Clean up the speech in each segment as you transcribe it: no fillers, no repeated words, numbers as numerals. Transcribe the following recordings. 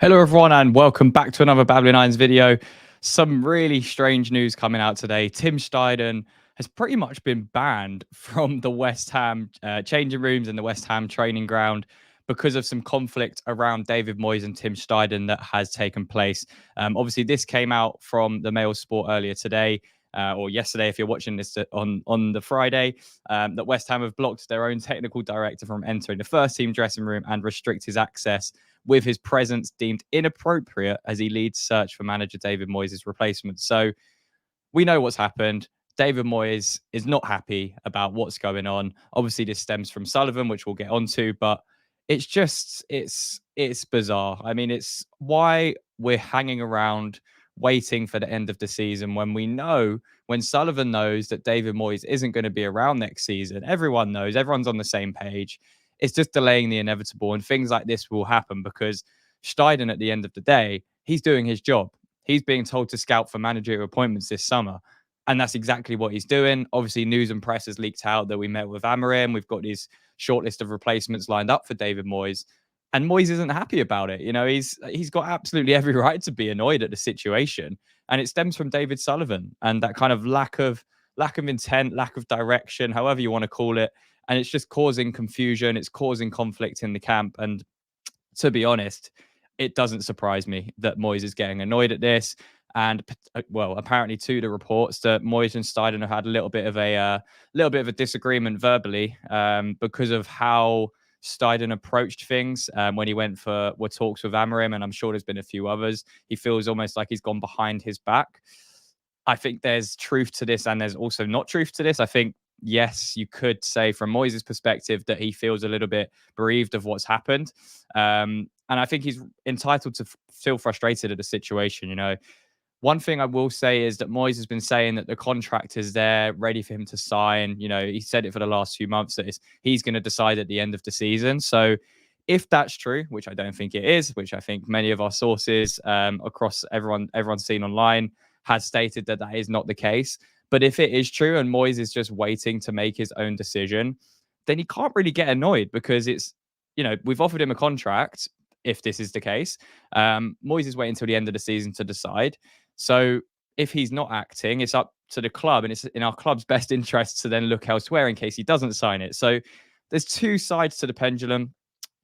Hello, everyone, and welcome back to another Babylon Irons video. Some really strange news coming out today. Tim Steidten has pretty much been banned from the West Ham changing rooms and the West Ham training ground because of some conflict around David Moyes and Tim Steidten that has taken place. Obviously, this came out from the Mail Sport earlier today. Or yesterday, if you're watching this on the Friday, that West Ham have blocked their own technical director from entering the first team dressing room and restrict his access, with his presence deemed inappropriate as he leads search for manager David Moyes' replacement. So we know what's happened. David Moyes is not happy about what's going on. Obviously, this stems from Sullivan, which we'll get onto, but it's bizarre. I mean, it's why we're hanging around waiting for the end of the season when we know, when Sullivan knows that David Moyes isn't going to be around next season. Everyone knows, everyone's on the same page. It's just delaying the inevitable, and things like this will happen because Steidten, at the end of the day, he's doing his job. He's being told to scout for managerial appointments this summer. And that's exactly what he's doing. Obviously, news and press has leaked out that we met with Amorim. We've got his short list of replacements lined up for David Moyes. And Moyes isn't happy about it. You know, he's got absolutely every right to be annoyed at the situation. And it stems from David Sullivan and that kind of lack of intent, lack of direction, however you want to call it. And it's just causing confusion. It's causing conflict in the camp. And to be honest, it doesn't surprise me that Moyes is getting annoyed at this. And well, apparently, to the reports that Moyes and Steidten have had a little bit of a disagreement verbally because of how Steidten approached things when he went for talks with Amorim, and I'm sure there's been a few others. He feels almost like he's gone behind his back. I think there's truth to this, and there's also not truth to this. I think, yes, you could say from Moyes' perspective that he feels a little bit bereaved of what's happened. And I think he's entitled to feel frustrated at the situation. You know, one thing I will say is that Moyes has been saying that the contract is there, ready for him to sign. You know, he said it for the last few months that he's going to decide at the end of the season. So if that's true, which I don't think it is, which I think many of our sources across everyone's seen online has stated that that is not the case. But if it is true and Moyes is just waiting to make his own decision, then he can't really get annoyed because it's, you know, we've offered him a contract if this is the case. Moyes is waiting until the end of the season to decide. So if he's not acting, it's up to the club, and it's in our club's best interest to then look elsewhere in case he doesn't sign it. So there's two sides to the pendulum.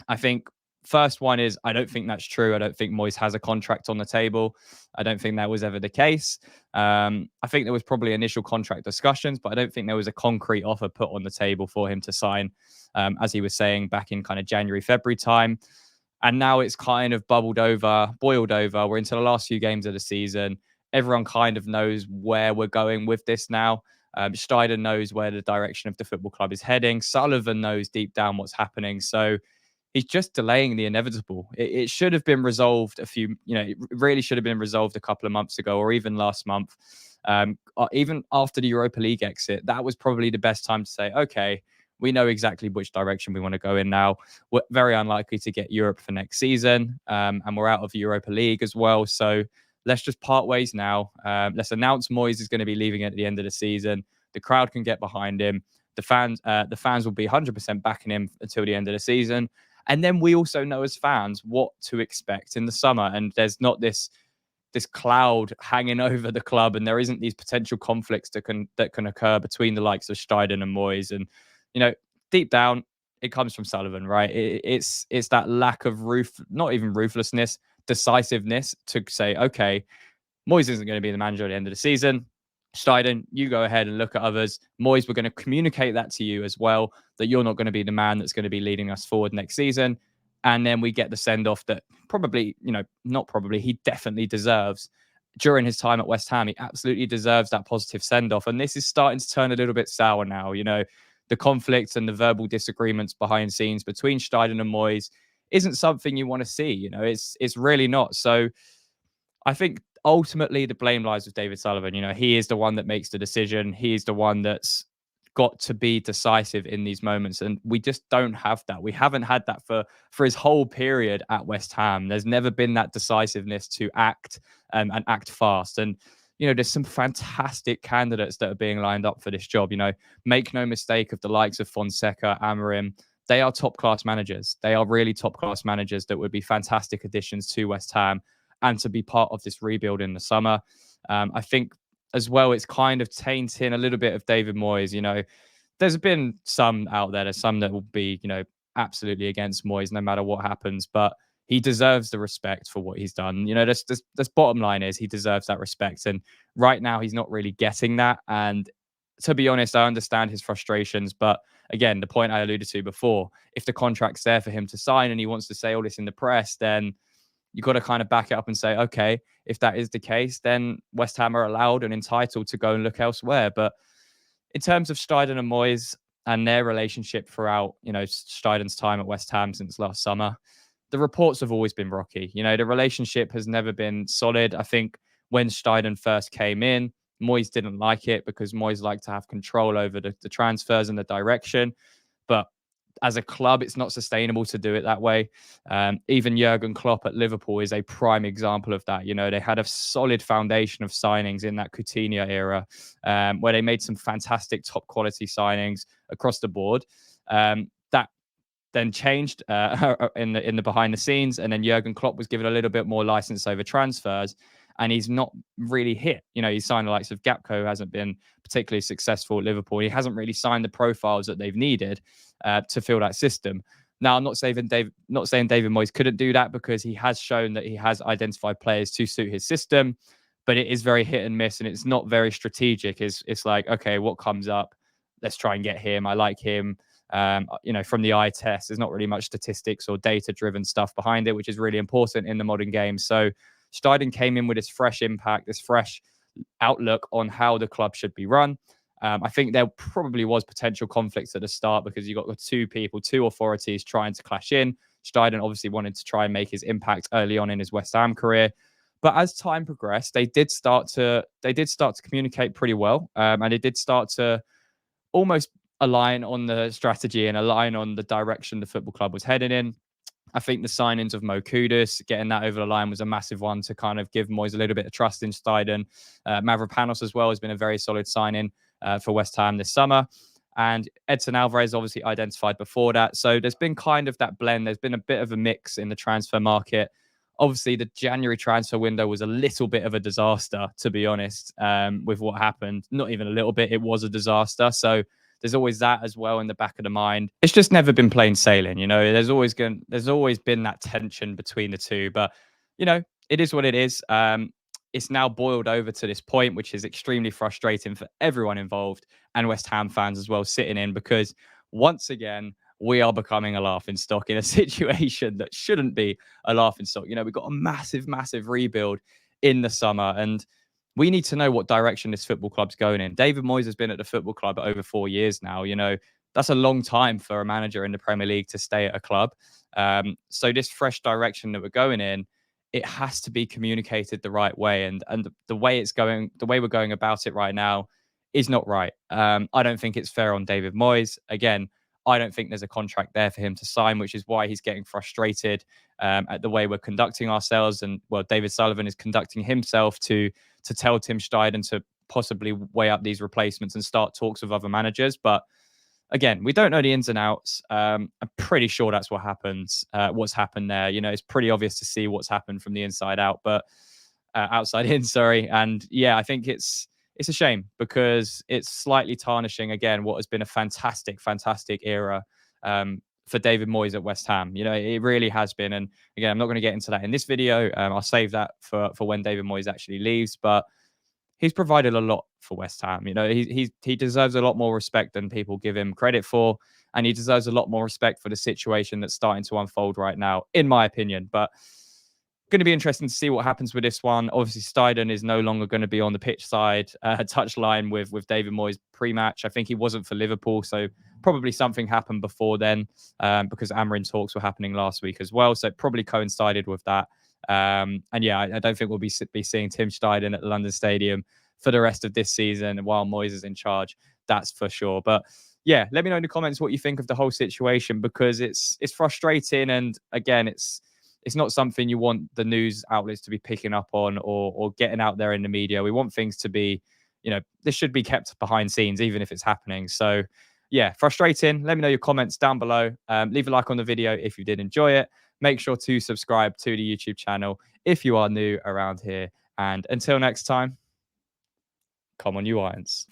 I think first one is I don't think that's true. I don't think Moyes has a contract on the table. I don't think that was ever the case. I think there was probably initial contract discussions, but I don't think there was a concrete offer put on the table for him to sign, as he was saying back in kind of January, February time. And now it's kind of boiled over. We're into the last few games of the season. Everyone kind of knows where we're going with this now. Steidten knows where the direction of the football club is heading. Sullivan knows deep down what's happening. So he's just delaying the inevitable. It should have been resolved it really should have been resolved a couple of months ago or even last month. Even after the Europa League exit, that was probably the best time to say, okay, we know exactly which direction we want to go in now. We're very unlikely to get Europe for next season, and we're out of the Europa League as well. So let's just part ways now. Let's announce Moyes is going to be leaving at the end of the season. The crowd can get behind him. The fans will be 100% backing him until the end of the season. And then we also know as fans what to expect in the summer. And there's not this cloud hanging over the club, and there isn't these potential conflicts that can occur between the likes of Steidten and Moyes. And you know, deep down, it comes from Sullivan, right? It's that lack of not even ruthlessness, decisiveness to say, okay, Moyes isn't going to be the manager at the end of the season. Steidten, you go ahead and look at others. Moyes, we're going to communicate that to you as well, that you're not going to be the man that's going to be leading us forward next season. And then we get the send off that probably, not probably, he definitely deserves during his time at West Ham. He absolutely deserves that positive send off. And this is starting to turn a little bit sour now. You know, the conflicts and the verbal disagreements behind scenes between Steidten and Moyes isn't something you want to see. You know, it's really not. So I think ultimately the blame lies with David Sullivan. You know, he is the one that makes the decision. He is the one that's got to be decisive in these moments. And we just don't have that. We haven't had that for his whole period at West Ham. There's never been that decisiveness to act and act fast. And, you know, there's some fantastic candidates that are being lined up for this job. You know, make no mistake of the likes of Fonseca, Amorim. they are top class managers. They are really top class managers that would be fantastic additions to West Ham and to be part of this rebuild in the summer. I think as well, it's kind of tainting a little bit of David Moyes. There's been some out there. There's some that will be, absolutely against Moyes no matter what happens, but he deserves the respect for what he's done. This bottom line is he deserves that respect. And right now he's not really getting that. And to be honest, I understand his frustrations, but again, the point I alluded to before, if the contract's there for him to sign and he wants to say all this in the press, then you've got to kind of back it up and say, okay, if that is the case, then West Ham are allowed and entitled to go and look elsewhere. But in terms of Steidten and Moyes and their relationship throughout, Steiden's time at West Ham since last summer, the reports have always been rocky. The relationship has never been solid. I think when Steidten first came in, Moyes didn't like it because Moyes liked to have control over the transfers and the direction. But as a club, it's not sustainable to do it that way. Even Jurgen Klopp at Liverpool is a prime example of that. They had a solid foundation of signings in that Coutinho era, where they made some fantastic top quality signings across the board. That then changed in the behind the scenes, and then Jurgen Klopp was given a little bit more license over transfers, and he's not really hit. He's signed the likes of Gakpo, who hasn't been particularly successful at Liverpool. He hasn't really signed the profiles that they've needed to fill that system. Now, I'm not saying David Moyes couldn't do that, because he has shown that he has identified players to suit his system, but it is very hit and miss, and it's not very strategic. It's like, okay, what comes up? Let's try and get him. I like him. From the eye test, there's not really much statistics or data-driven stuff behind it, which is really important in the modern game. So Steidten came in with this fresh impact, this fresh outlook on how the club should be run. I think there probably was potential conflicts at the start because you got two authorities trying to clash in. Steidten obviously wanted to try and make his impact early on in his West Ham career. But as time progressed, they did start to communicate pretty well, and they did start to almost align on the strategy and align on the direction the football club was heading in. I think the signings of Mo Kudus, getting that over the line, was a massive one to kind of give Moyes a little bit of trust in Steidten. Mavropanos as well has been a very solid signing for West Ham this summer. And Edson Alvarez obviously identified before that. So there's been kind of that blend. There's been a bit of a mix in the transfer market. Obviously, the January transfer window was a little bit of a disaster, to be honest, with what happened. Not even a little bit. It was a disaster. So there's always that as well in the back of the mind. It's just never been plain sailing, There's always been that tension between the two, but it is what it is. It's now boiled over to this point, which is extremely frustrating for everyone involved and West Ham fans as well sitting in, because once again, we are becoming a laughing stock in a situation that shouldn't be a laughing stock. We've got a massive, massive rebuild in the summer, and we need to know what direction this football club's going in. David Moyes has been at the football club over 4 years now. That's a long time for a manager in the Premier League to stay at a club. So this fresh direction that we're going in, it has to be communicated the right way. And the way we're going about it right now is not right. I don't think it's fair on David Moyes. Again, I don't think there's a contract there for him to sign, which is why he's getting frustrated at the way we're conducting ourselves. And well, David Sullivan is conducting himself to tell Tim Steidten to possibly weigh up these replacements and start talks with other managers. But again, we don't know the ins and outs. I'm pretty sure that's what happens. What's happened there? It's pretty obvious to see what's happened from the inside out, but outside in. Sorry, and yeah, I think it's a shame because it's slightly tarnishing again what has been a fantastic era for David Moyes at West Ham. It really has been. And again, I'm not going to get into that in this video. I'll save that for when David Moyes actually leaves. But he's provided a lot for West Ham. He deserves a lot more respect than people give him credit for, and he deserves a lot more respect for the situation that's starting to unfold right now, in my opinion. But going to be interesting to see what happens with this one. Obviously, Steidten is no longer going to be on the pitch side, touchline with David Moyes pre-match. I think he wasn't for Liverpool, so probably something happened before then because Amarin talks were happening last week as well. So it probably coincided with that. And yeah, I don't think we'll be seeing Tim Steidten at the London Stadium for the rest of this season while Moyes is in charge. That's for sure. But yeah, let me know in the comments what you think of the whole situation, because it's frustrating, and again, it's not something you want the news outlets to be picking up on or getting out there in the media. We want things to be, this should be kept behind scenes, even if it's happening. So yeah, frustrating. Let me know your comments down below. Leave a like on the video if you did enjoy it. Make sure to subscribe to the YouTube channel if you are new around here. And until next time, come on, you Irons.